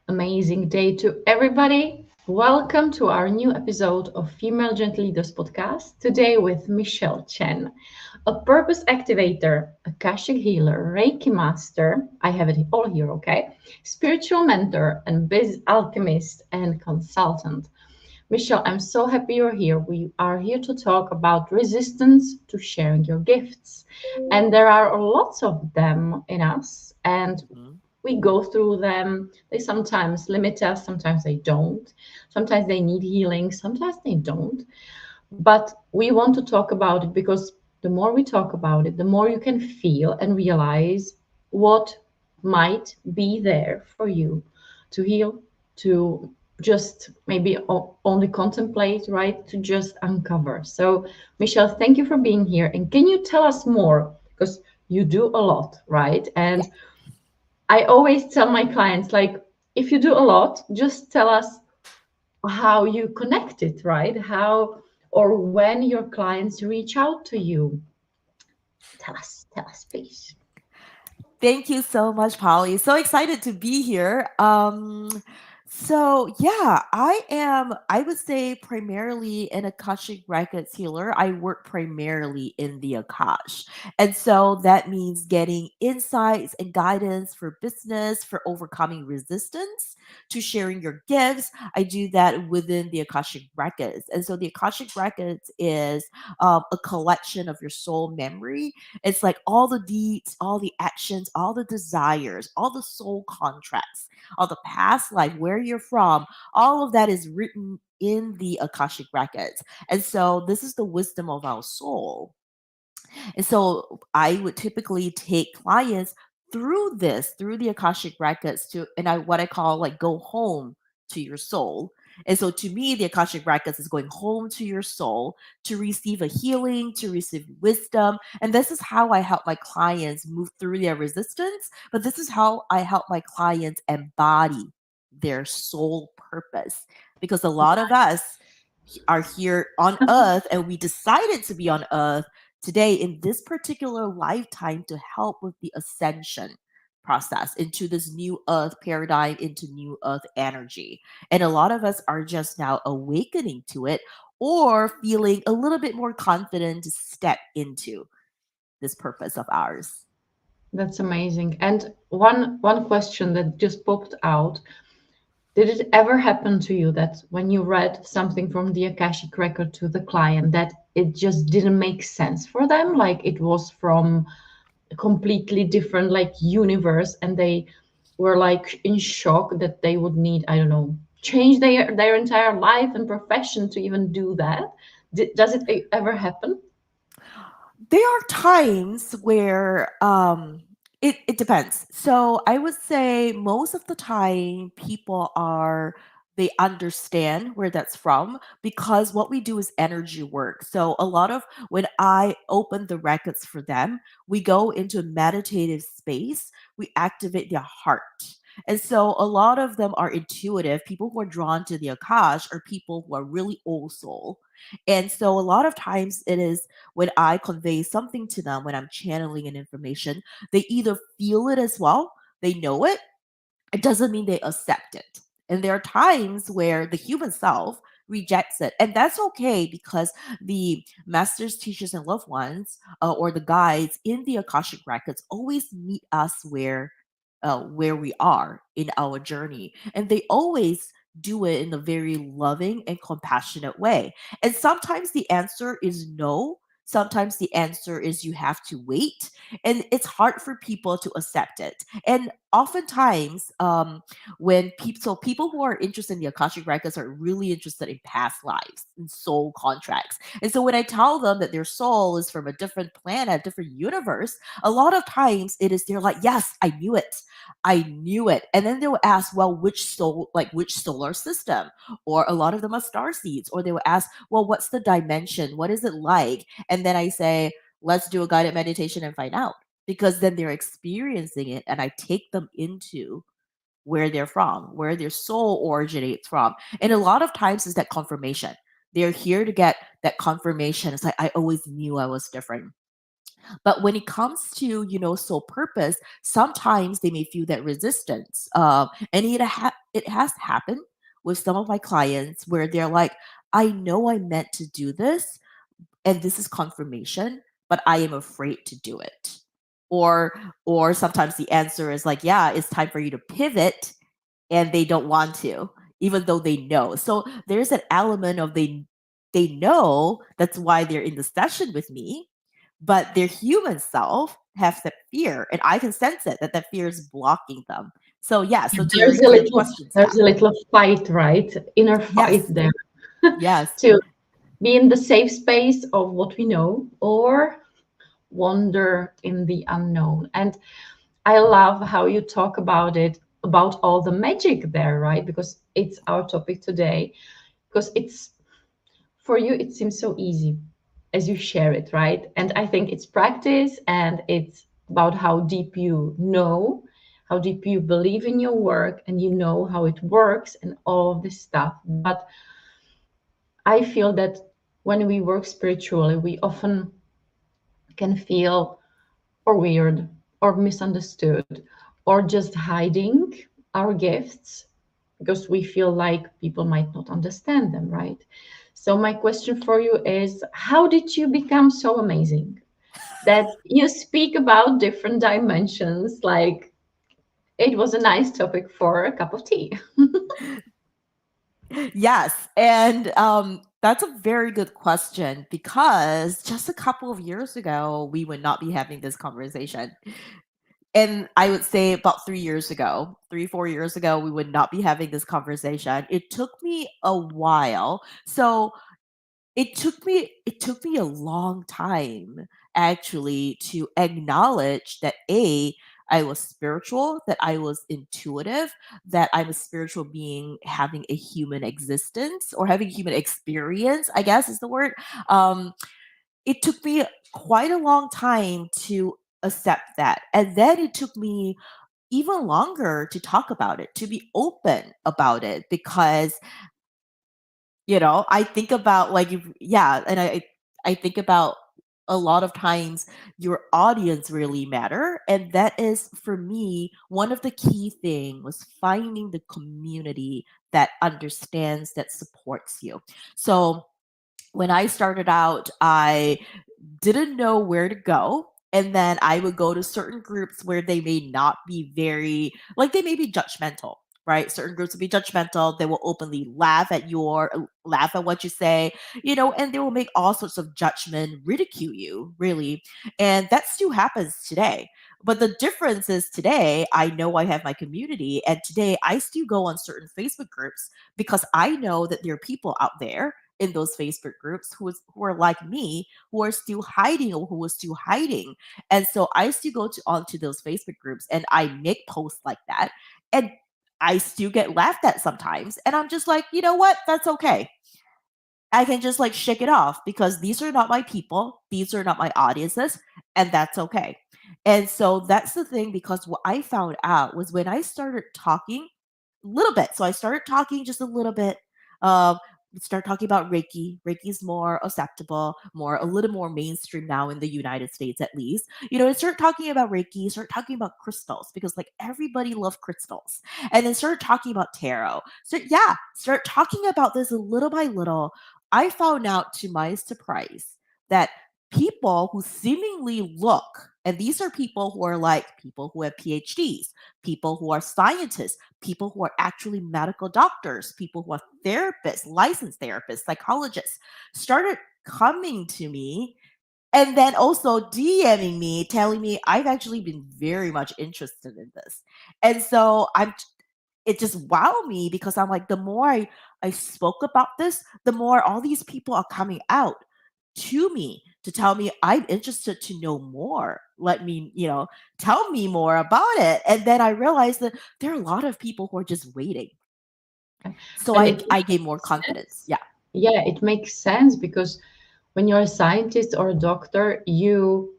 Amazing day to everybody. Welcome to our new episode of Female Gentle Leaders podcast. Today with Michelle Chen, a purpose activator, Akashic healer, Reiki master. I have it all here, okay? Spiritual mentor and biz alchemist and consultant. Michelle, I'm so happy you're here. We are here to talk about resistance to sharing your gifts. And there are lots of them in us. And Mhm. we go through them. They sometimes limit us, sometimes they don't. Sometimes they need healing, sometimes they don't. But we want to talk about it because the more we talk about it, the more you can feel and realize what might be there for you to heal, to just maybe only contemplate, right? To just uncover. So, Michelle, thank you for being here. And can you tell us more? Because you do a lot, right? Yeah. And I always tell my clients, like, if you do a lot, just tell us how you connect it, right? How or when your clients reach out to you. Tell us, please. Thank you so much, Polly. So excited to be here. I would say primarily an Akashic Records healer. I work primarily in the Akash. And so that means getting insights and guidance for business, for overcoming resistance to sharing your gifts. I do that within the Akashic Records. And so the Akashic Records is a collection of your soul memory. It's like all the deeds, all the actions, all the desires, all the soul contracts, all the past life, where you're from, all of that is written in the Akashic records. And so this is the wisdom of our soul. And so I would typically take clients through this, through the Akashic records to, and I what I call like go home to your soul. And so to me, the Akashic records is going home to your soul to receive a healing, to receive wisdom. And this is how I help my clients move through their resistance. But this is how I help my clients embody their soul purpose. Because a lot of us are here on earth and we decided to be on earth today in this particular lifetime to help with the ascension process into this new earth paradigm, into new earth energy. And a lot of us are just now awakening to it or feeling a little bit more confident to step into this purpose of ours. That's amazing. And one question that just popped out. Did it ever happen to you that when you read something from the Akashic record to the client that it just didn't make sense for them? Like it was from a completely different like universe and they were like in shock that they would need, I don't know, change their entire life and profession to even do that. Does it ever happen? There are times where it depends. So I would say most of the time people are they understand where that's from because what we do is energy work. So a lot of when I open the records for them, we go into a meditative space, we activate their heart. And so a lot of them are intuitive. People who are drawn to the Akash are people who are really old soul. And so a lot of times it is when I convey something to them, when I'm channeling an information, they either feel it as well, they know it, it doesn't mean they accept it. And there are times where the human self rejects it. And that's okay because the masters, teachers, and loved ones, or the guides in the Akashic records always meet us where we are in our journey. And they always do it in a very loving and compassionate way. And sometimes the answer is no. Sometimes the answer is you have to wait. And it's hard for people to accept it. And oftentimes, when people who are interested in the Akashic records are really interested in past lives and soul contracts. And so when I tell them that their soul is from a different planet, different universe, a lot of times it is they're like, yes, I knew it. I knew it. And then they will ask, well, which solar system? Or a lot of them are star seeds. Or they will ask, well, what's the dimension? What is it like? And then I say, let's do a guided meditation and find out. Because then they're experiencing it and I take them into where they're from, where their soul originates from. And a lot of times is that confirmation. They're here to get that confirmation. It's like, I always knew I was different. But when it comes to, sole purpose, sometimes they may feel that resistance. And it has happened with some of my clients where they're like, I know I meant to do this, and this is confirmation, but I am afraid to do it. Or or sometimes the answer is like, yeah, it's time for you to pivot, and they don't want to, even though they know. So there's an element of they know, that's why they're in the session with me, but their human self has that fear, and I can sense it, that fear is blocking them. So yeah, so to There's a your little questions, yeah. there's a little fight, right? Inner fight Yes. there Yes. to be in the safe space of what we know or wander in the unknown. And I love how you talk about it, about all the magic there, right? Because it's our topic today. Because it's for you, it seems so easy as you share it, right? And I think it's practice and it's about how deep you know, how deep you believe in your work and you know how it works and all of this stuff. But I feel that when we work spiritually, we often can feel or weird or misunderstood or just hiding our gifts because we feel like people might not understand them, right? So, my question for you is how did you become so amazing that you speak about different dimensions? Like it was a nice topic for a cup of tea. Yes. And that's a very good question, because just a couple of years ago, we would not be having this conversation. And I would say about 3 years ago, 4 years ago, we would not be having this conversation. It took me a while. So it took me a long time actually to acknowledge that I was spiritual, that I was intuitive, that I'm a spiritual being having a human existence, or having human experience, I guess is the word. um it took me quite a long time to accept that, and then it took me even longer to talk about it, to be open about it, because I think about, like, if, yeah, and I think about a lot of times your audience really matter, and that is, for me, one of the key thing was finding the community that understands, that supports you. So when I started out, I didn't know where to go. And then I would go to certain groups where they may not be very, like, they may be judgmental, right? Certain groups will be judgmental. They will openly laugh at what you say, and they will make all sorts of judgment, ridicule you, really. And that still happens today. But the difference is, today I know I have my community, and today I still go on certain Facebook groups because I know that there are people out there in those Facebook groups who are like me, who are still hiding, or who are still hiding. And so I still go onto those Facebook groups, and I make posts like that. And I still get laughed at sometimes. And I'm just like, you know what? That's okay. I can just like shake it off, because these are not my people. These are not my audiences. And that's okay. And so that's the thing, because what I found out was, when I started talking a little bit, so I started talking just a little bit. Um, start talking about Reiki. Reiki's more acceptable, a little more mainstream now in the United States, at least. And start talking about Reiki, start talking about crystals, because like everybody loves crystals, and then start talking about tarot. So yeah, start talking about this a little by little. I found out, to my surprise, that people who seemingly look, and these are people who are like people who have PhDs, people who are scientists, people who are actually medical doctors, people who are therapists, licensed therapists, psychologists, started coming to me, and then also DMing me, telling me I've actually been very much interested in this. And so it just wowed me, because I'm like, the more I spoke about this, the more all these people are coming out to me to tell me, I'm interested to know more. Let me, tell me more about it. And then I realized that there are a lot of people who are just waiting. So And I gained more confidence. Yeah. yeah, it makes sense because when you're a scientist or a doctor, you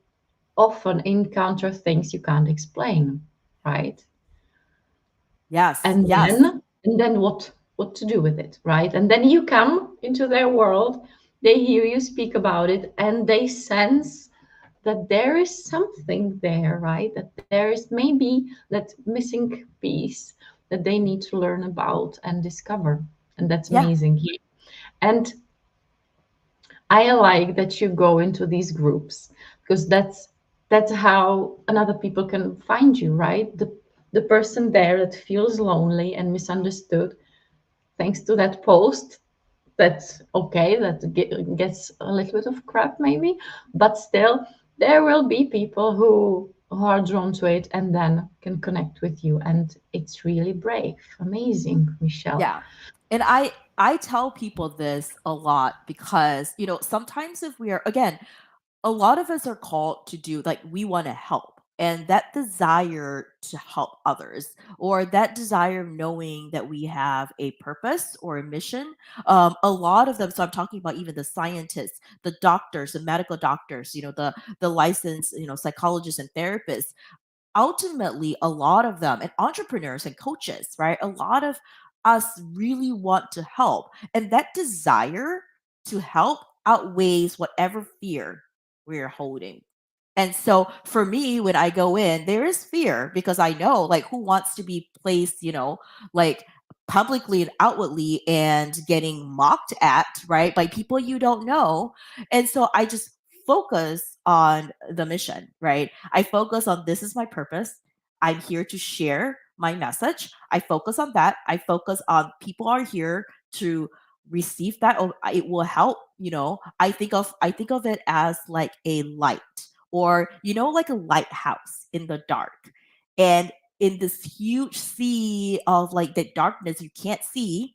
often encounter things you can't explain, right? Yes. And Yes. then what to do with it, right? And then you come into their world, they hear you speak about it, and they sense that there is something there, right? That there is maybe that missing piece that they need to learn about and discover. And that's Yeah. amazing. And I like that you go into these groups because that's how another people can find you, right? The person there that feels lonely and misunderstood, thanks to that post, that's okay, that gets a little bit of crap maybe, but still there will be people who are drawn to it and then can connect with you, and it's really brave. Amazing, Michelle. Yeah. And I tell people this a lot because, sometimes if we are, again, a lot of us are called to do, like, we want to help, and that desire to help others, or that desire of knowing that we have a purpose or a mission, a lot of them, so I'm talking about even the scientists, the doctors, the medical doctors, the licensed, psychologists and therapists, ultimately a lot of them, and entrepreneurs and coaches, right, a lot of us really want to help, and that desire to help outweighs whatever fear we're holding. And so for me, when I go in, there is fear because I know, like, who wants to be placed, like, publicly and outwardly and getting mocked at, right, by people you don't know. And so I just focus on the mission, right? I focus on, this is my purpose. I'm here to share my message. I focus on that. I focus on, people are here to receive that, or it will help. I think of it as like a light, or like a lighthouse in the dark. And in this huge sea of, like, the darkness you can't see,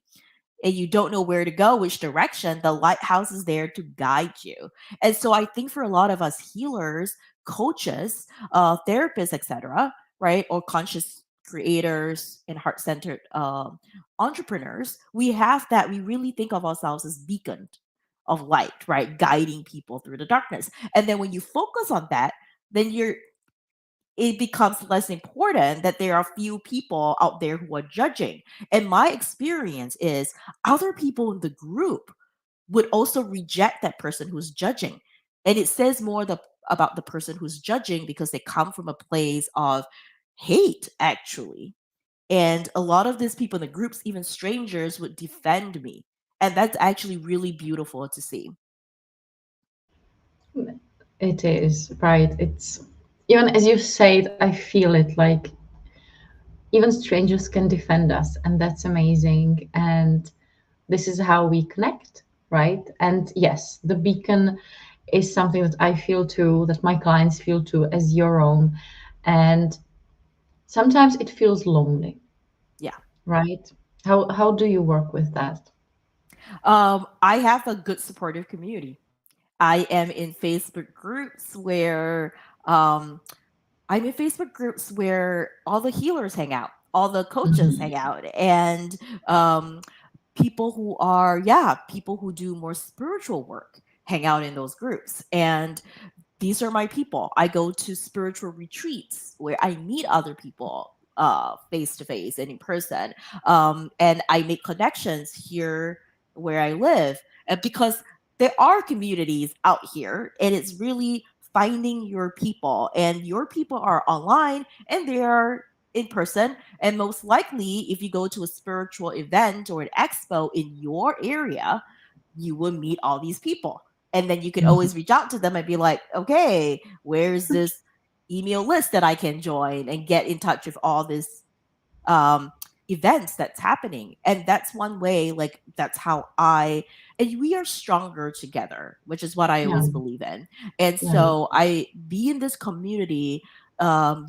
and you don't know where to go, which direction, the lighthouse is there to guide you. And so I think for a lot of us healers, coaches, therapists, etc., right, or conscious creators and heart-centered entrepreneurs, we have that, we really think of ourselves as beacon of light, right, guiding people through the darkness. And then when you focus on that, then it becomes less important that there are few people out there who are judging. And my experience is, other people in the group would also reject that person who's judging. And it says more about the person who's judging because they come from a place of hate, actually. And a lot of these people in the groups, even strangers, would defend me. And that's actually really beautiful to see. It is, right? It's even as you say it, I feel it like even strangers can defend us, and that's amazing. And this is how we connect, right? And yes, the beacon is something that I feel too, that my clients feel too, as your own. And sometimes it feels lonely, Yeah. right? How do you work with that? I have a good supportive community. I am in Facebook groups where um, all the healers hang out, all the coaches Mhm. hang out, and um, people who do more spiritual work hang out in those groups. And these are my people. I go to spiritual retreats where I meet other people face to face and in person. And I make connections here where I live. Because there are communities out here, and it's really finding your people. And your people are online and they are in person. And most likely, if you go to a spiritual event or an expo in your area, you will meet all these people. And then you can Mhm. always reach out to them and be like, okay, where's this email list that I can join and get in touch with all this um, events that's happening. And that's one way, like, that's how and we are stronger together, which is what I Yeah, always believe in. And yeah, yeah. so I be in this community.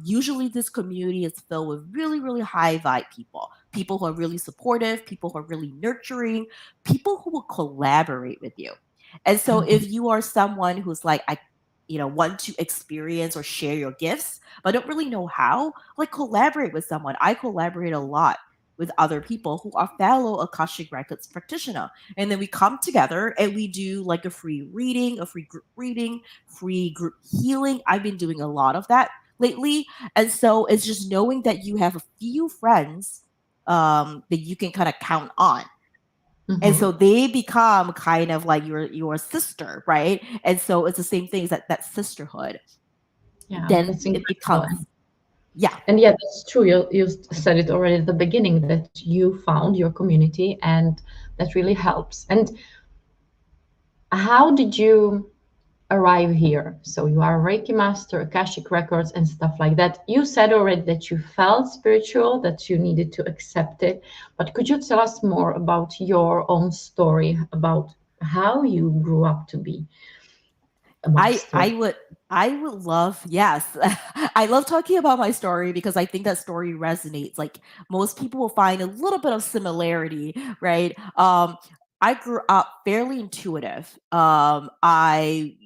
Usually, this community is filled with really, really high vibe people who are really supportive, people who are really nurturing, people who will collaborate with you. And so, Mhm. if you are someone who's like, I, want to experience or share your gifts, but don't really know how, like, collaborate with someone. I collaborate a lot with other people who are fellow Akashic Records practitioner. And then we come together and we do like a free reading, a free group healing. I've been doing a lot of that lately. And so it's just knowing that you have a few friends that you can kind of count on. And so Mm-hmm. they become kind of like your sister, right? And so it's the same thing as that sisterhood. Yeah, Then that's it incredible. becomes, yeah. And yeah, that's true. You said it already at the beginning that you found your community, and that really helps. And how did you arrive here? So you are a Reiki master, Akashic records, and stuff like that. You said already that you felt spiritual, that you needed to accept it. But could you tell us more about your own story, about how you grew up to be a I master? I would I would love, yes. I love talking about my story because I think that story resonates. Like most people will find a little bit of similarity, right? I grew up fairly intuitive. I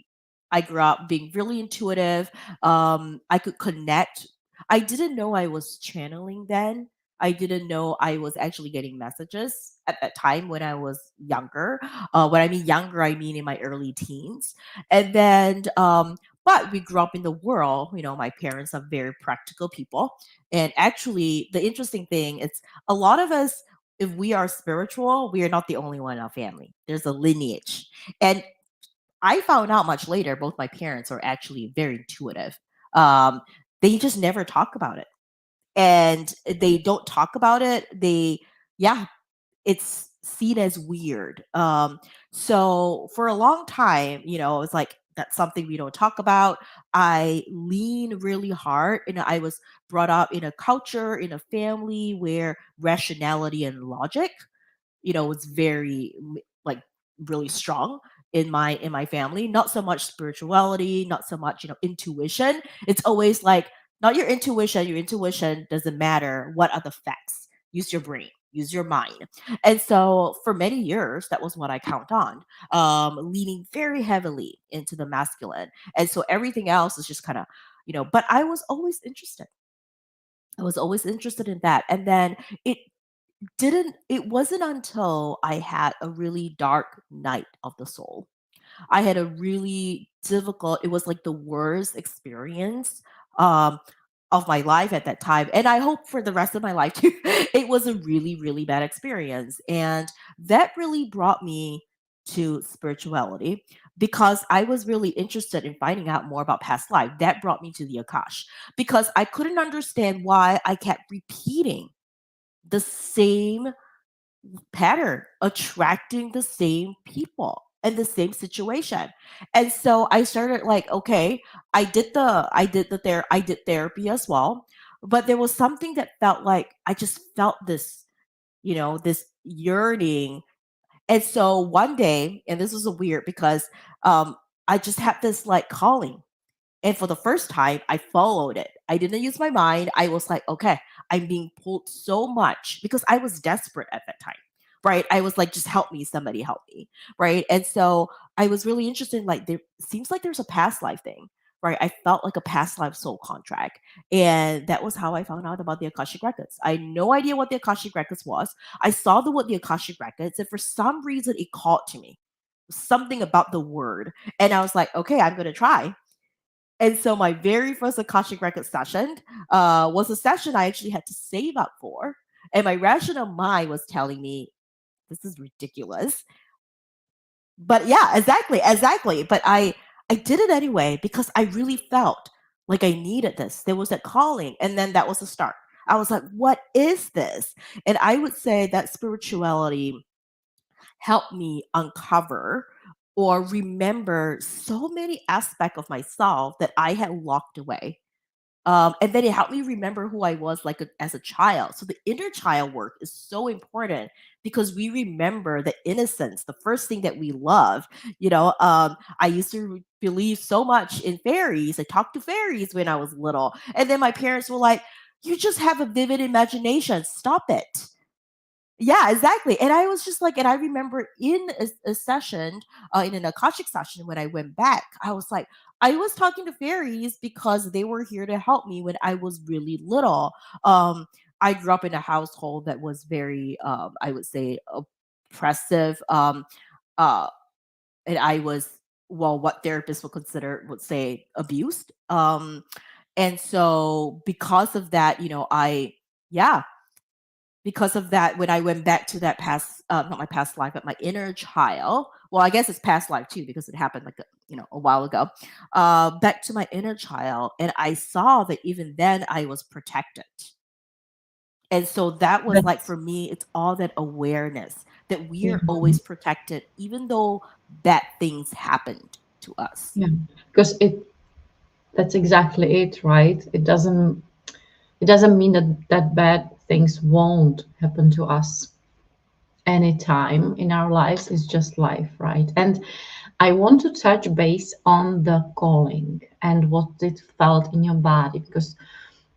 grew up being really intuitive. I could connect. I didn't know I was channeling then. I didn't know I was actually getting messages at that time when I was younger. When I mean younger, I mean in my early teens. And then, but we grew up in the world. You know, my parents are very practical people. And actually, the interesting thing is a lot of us, if we are spiritual, we are not the only one in our family. There's a lineage. And I found out much later, both my parents are actually very intuitive. Um, they just never talk about it. And they don't talk about it. Yeah, it's seen as weird. So for a long time, it's like that's something we don't talk about. I lean really hard, and I was brought up in a culture, in a family where rationality and logic was very like really strong in my family. Not so much spirituality, not so much intuition. It's always like not your intuition. Your intuition doesn't matter. What are the facts? Use your brain, use your mind. And so for many years that was what I count on, leaning very heavily into the masculine. And so everything else is just kind of but I was always interested. I was always interested in that. And then it it wasn't until I had a really dark night of the soul. I had a really difficult, it was like the worst experience um of my life at that time. And I hope for the rest of my life too. It was a really, really bad experience. And that really brought me to spirituality because I was really interested in finding out more about past life. That brought me to the Akash because I couldn't understand why I kept repeating the same pattern, attracting the same people and the same situation. And so I started like, okay, I did therapy as well, but there was something that felt like I just felt this, this yearning. And so one day, and this was a weird because I just had this like calling, and for the first time, I followed it. I didn't use my mind. I was like, okay, I'm being pulled so much because I was desperate at that time. Right. I was like, just help me, somebody help me. Right. And so I was really interested in like there seems like there's a past life thing. Right. I felt like a past life soul contract. And that was how I found out about the Akashic Records. I had no idea what the Akashic Records was. I saw the what the Akashic Records, and for some reason it called to me. Something about the word. And I was like, okay, I'm gonna try. And so my very first Akashic Record session was a session I actually had to save up for. And my rational mind was telling me, this is ridiculous. But yeah, exactly, exactly. But I did it anyway because I really felt like I needed this. There was that calling, and then that was the start. I was like, what is this? And I would say that spirituality helped me uncover or remember so many aspects of myself that I had locked away. And then it helped me remember who I was like as a child. So the inner child work is so important because we remember the innocence, the first thing that we love. I used to believe so much in fairies. I talked to fairies when I was little, and then my parents were like, "You just have a vivid imagination. Stop it." Yeah, exactly. And I was just like, and I remember in a session, in an Akashic session, when I went back, I was like, I was talking to fairies because they were here to help me when I was really little. I grew up in a household that was very, I would say, oppressive. Uh, and I was, well, what therapists would say abused. And so because of that, yeah, because of that, when I went back to that past, not my past life, but my inner child. Well, I guess it's past life too because it happened like a while ago. Back to my inner child, and I saw that even then I was protected. And so that was like That's for me, it's all that awareness that we are mhm, always protected, even though bad things happened to us. yeah, because that's exactly it, right? It doesn't mean that bad things won't happen to us anytime in our lives. It's just life, right? And I want to touch base on the calling and what it felt in your body, because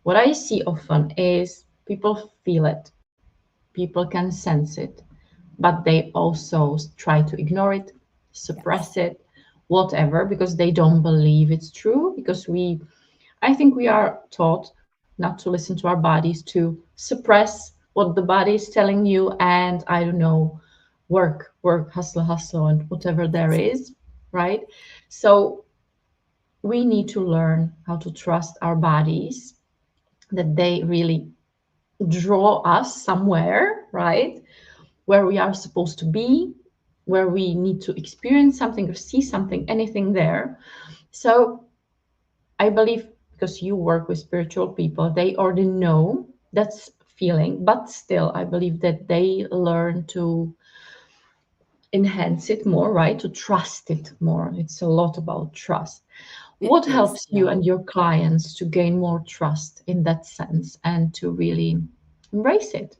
what I see often is people feel it, people can sense it, but they also try to ignore it, Yes. suppress it, whatever, because they don't believe it's true. Because I think we are taught not to listen to our bodies, to suppress what the body is telling you, and I don't know, work, hustle, hustle, and whatever there Yes. is, right? So we need to learn how to trust our bodies, that they really draw us somewhere, right? Where we are supposed to be, where we need to experience something or see something, anything there. So I believe because you work with spiritual people, they already know that's feeling, but still, I believe that they learn to enhance it more, right? To trust it more. It's a lot about trust. It What is. helps you Yeah. and your clients to gain more trust in that sense and to really embrace it?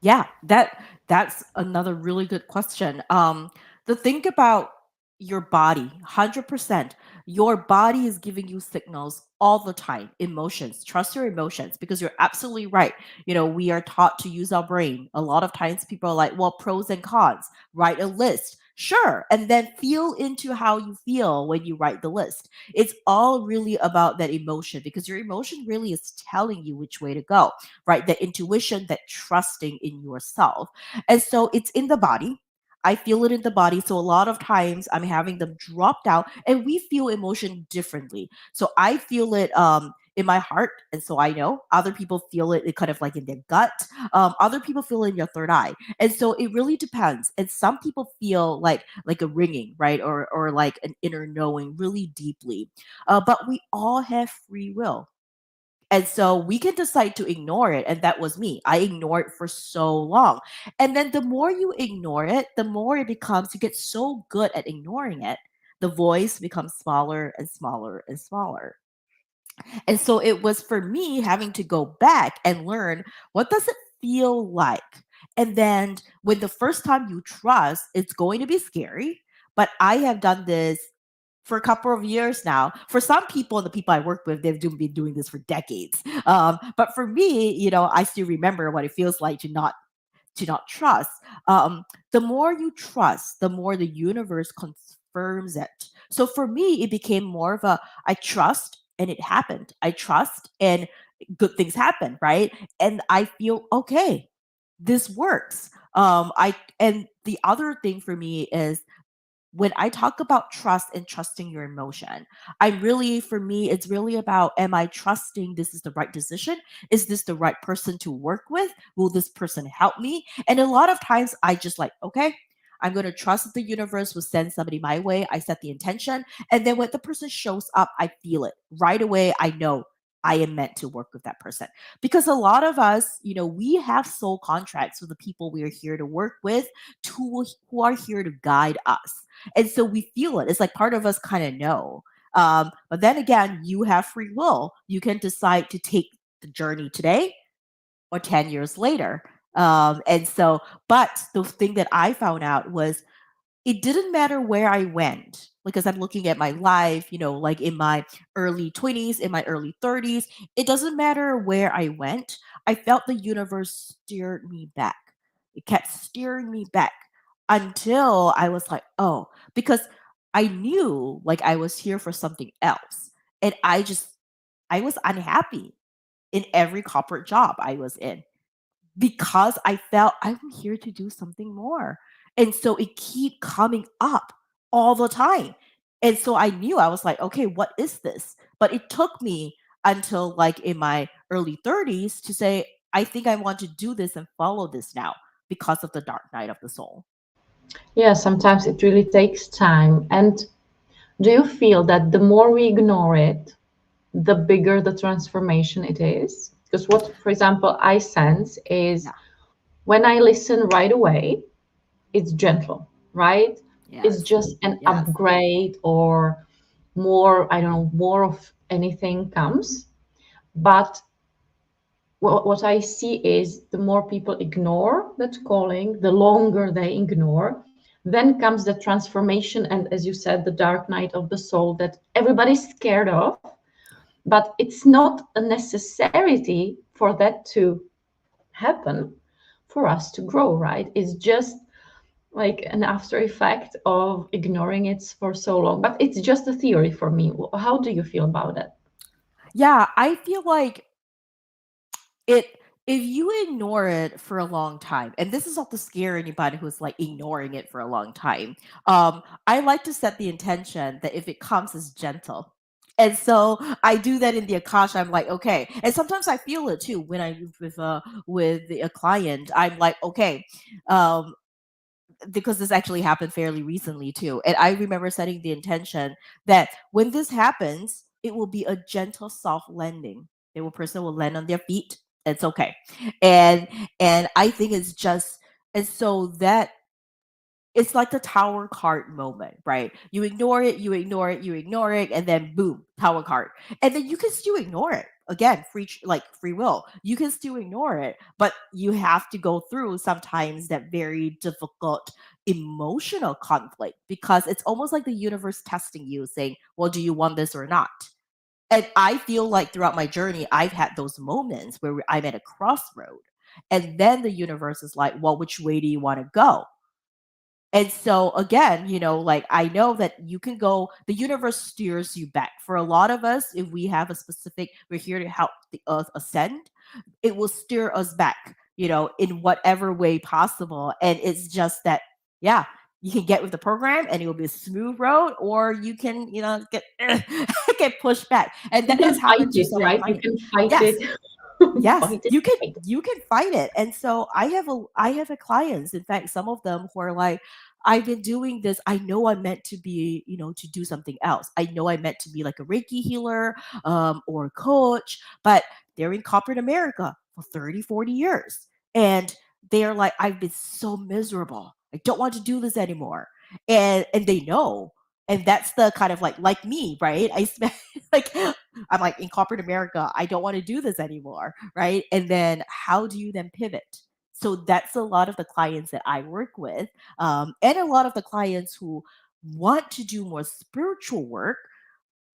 Yeah, that's another really good question. The thing about your body, 100%, your body is giving you signals all the time, emotions. Trust your emotions because you're absolutely right. We are taught to use our brain. A lot of times people are like, well, pros and cons, write a list. Sure. And then feel into how you feel when you write the list. It's all really about that emotion because your emotion really is telling you which way to go, right? That intuition, that trusting in yourself. And so it's in the body. I feel it in the body. So a lot of times I'm having them dropped out and we feel emotion differently. So I feel it in my heart. And so I know other people feel it kind of like in their gut. Other people feel it in your third eye. And so it really depends. And some people feel like a ringing, right? Or like an inner knowing really deeply. But we all have free will, and so we can decide to ignore it. And that was me. I ignored it for so long. And then the more you ignore it, the more it becomes, you get so good at ignoring it. The voice becomes smaller and smaller and smaller. And so it was for me having to go back and learn, what does it feel like? And then when the first time you trust, it's going to be scary. But I have done this for a couple of years now. For some people and the people I work with, been doing this for decades. But for me, I still remember what it feels like to not trust. The more you trust, the more the universe confirms it. So for me, it became more of a, I trust and it happened. I trust and good things happen, right? And I feel okay. This works. I and the other thing for me is when I talk about trust and trusting your emotion, for me, it's really about, am I trusting this is the right decision? Is this the right person to work with? Will this person help me? And a lot of times I just like, okay, I'm going to trust that the universe will send somebody my way. I set the intention. And then when the person shows up, I feel it right away. I know I am meant to work with that person. Because a lot of us, we have soul contracts with the people we are here to work with, who are here to guide us. And so we feel it. It's like part of us kind of know. But then again, you have free will. You can decide to take the journey today or 10 years later. But the thing that I found out was it didn't matter where I went because I'm looking at my life, like in my early 20s, in my early 30s. It doesn't matter where I went. I felt the universe steered me back. It kept steering me back until I was like, oh, because I knew like I was here for something else. And I was unhappy in every corporate job I was in because I felt I'm here to do something more. And so it keep coming up all the time. And so I knew, I was like, okay, what is this? But it took me until like in my early 30s to say, I think I want to do this and follow this now because of the dark night of the soul. Yeah, sometimes it really takes time. And do you feel that the more we ignore it, the bigger the transformation it is? Because what, for example, I sense is Yeah. when I listen right away, it's gentle, right? It's Yes. just an Yes. upgrade or more, I don't know, more of anything comes. But what I see is the more people ignore that calling, the longer they ignore, then comes the transformation. And as you said, the dark night of the soul that everybody's scared of. But it's not a necessity for that to happen for us to grow, right? It's just like an after effect of ignoring it for so long. But it's just a theory for me. How do you feel about it? Yeah, I feel like it if you ignore it for a long time, and this is not to scare anybody who's like ignoring it for a long time. I like to set the intention that if it comes as gentle. And so I do that in the Akasha. I'm like, okay. And sometimes I feel it too when I with a client. I'm like, okay, um, because this actually happened fairly recently too. And I remember setting the intention that when this happens, it will be a gentle, soft landing. The person will land on their feet. It's okay. And I think it's just and so that it's like the tower card moment, right? You ignore it, you ignore it, you ignore it, and then boom, tower card. And then you can still ignore it. Again, like free will. You can still ignore it, but you have to go through sometimes that very difficult emotional conflict because it's almost like the universe testing you, saying, well, do you want this or not? And I feel like throughout my journey, I've had those moments where I'm at a crossroad. And then the universe is like, well, which way do you want to go? And so again, like I know that you can go, the universe steers you back. For a lot of us, if we have a specific, we're here to help the earth ascend, it will steer us back, in whatever way possible. And it's just that, yeah, you can get with the program and it will be a smooth road, or you can, get get pushed back. And You that has can fight happened to it, some right? You clients. can fight Yes. it. Yes, Fight it, you can fight it. fight it. And so I have a clients, in fact, some of them who are like, I've been doing this. I know I'm meant to be, to do something else. I know I'm meant to be like a Reiki healer, or a coach, but they're in corporate America for 30, 40 years. And they're like, I've been so miserable. I don't want to do this anymore. And they know. And that's the kind of like me, right? I spent like I'm like in corporate America, I don't want to do this anymore, right? And then how do you then pivot? So that's a lot of the clients that I work with, and a lot of the clients who want to do more spiritual work.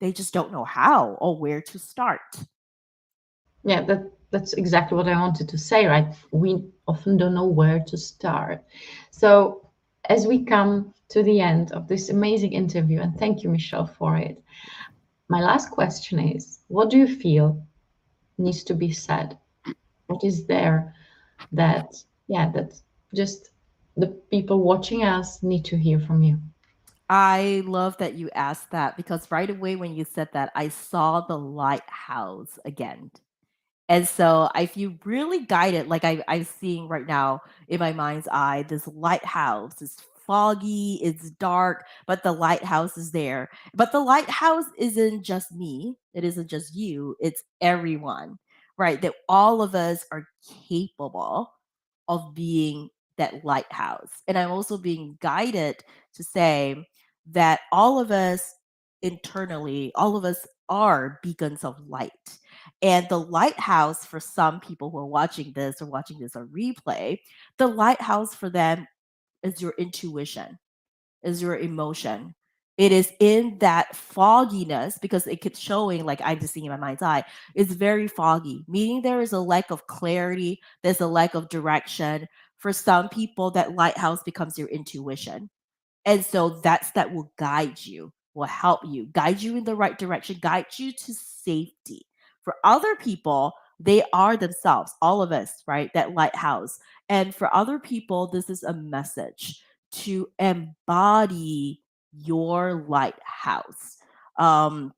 They just don't know how or where to start. Yeah, that's exactly what I wanted to say, right? We often don't know where to start. So as we come to the end of this amazing interview, and thank you, Michelle, for it. My last question is, what do you feel needs to be said? What is there that, yeah, that just the people watching us need to hear from you? I love that you asked that because right away when you said that, I saw the lighthouse again. And so I feel really guided, like I'm seeing right now in my mind's eye, this lighthouse. It's foggy, it's dark, but the lighthouse is there. But the lighthouse isn't just me, it isn't just you, it's everyone, right? That all of us are capable of being that lighthouse. And I'm also being guided to say that all of us internally, all of us are beacons of light. And the lighthouse for some people who are watching this or watching this on replay, the lighthouse for them is your intuition, is your emotion. It is in that fogginess because it keeps showing, like I'm just seeing in my mind's eye, it's very foggy, meaning there is a lack of clarity, there's a lack of direction. For some people, that lighthouse becomes your intuition. And so that will guide you, will help you, guide you in the right direction, guide you to safety. For other people, they are themselves, all of us, right? That lighthouse. And for other people, this is a message to embody your lighthouse. Um,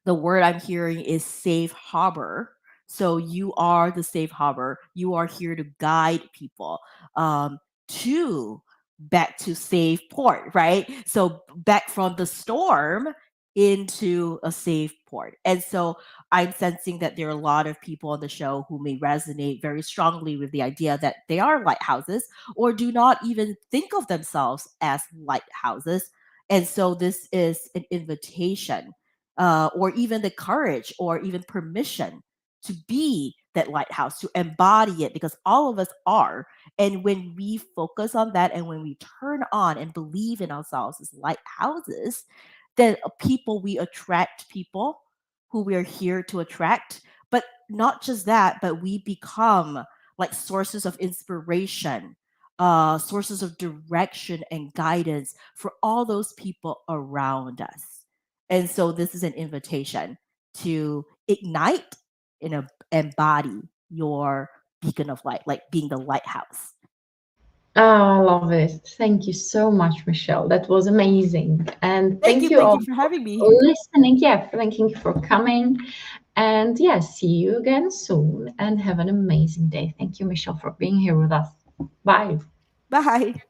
the word I'm hearing is safe harbor. So you are the safe harbor. You are here to guide people to back to safe port, right? So back from the storm into a safe port. And so I'm sensing that there are a lot of people on the show who may resonate very strongly with the idea that they are lighthouses or do not even think of themselves as lighthouses. And so this is an invitation, or even the courage, or even permission to be that lighthouse, to embody it, because all of us are. And when we focus on that and when we turn on and believe in ourselves as lighthouses, then people, we attract people who we are here to attract. But not just that, but we become like sources of inspiration, sources of direction and guidance for all those people around us. And so this is an invitation to ignite and embody your beacon of light, like being the lighthouse. Oh, I love it. Thank you so much, Michelle. That was amazing. And thank you Thank all you for having me for here. listening. Yeah, thank you for coming. And yeah, see you again soon and have an amazing day. Thank you, Michelle, for being here with us. Bye. Bye.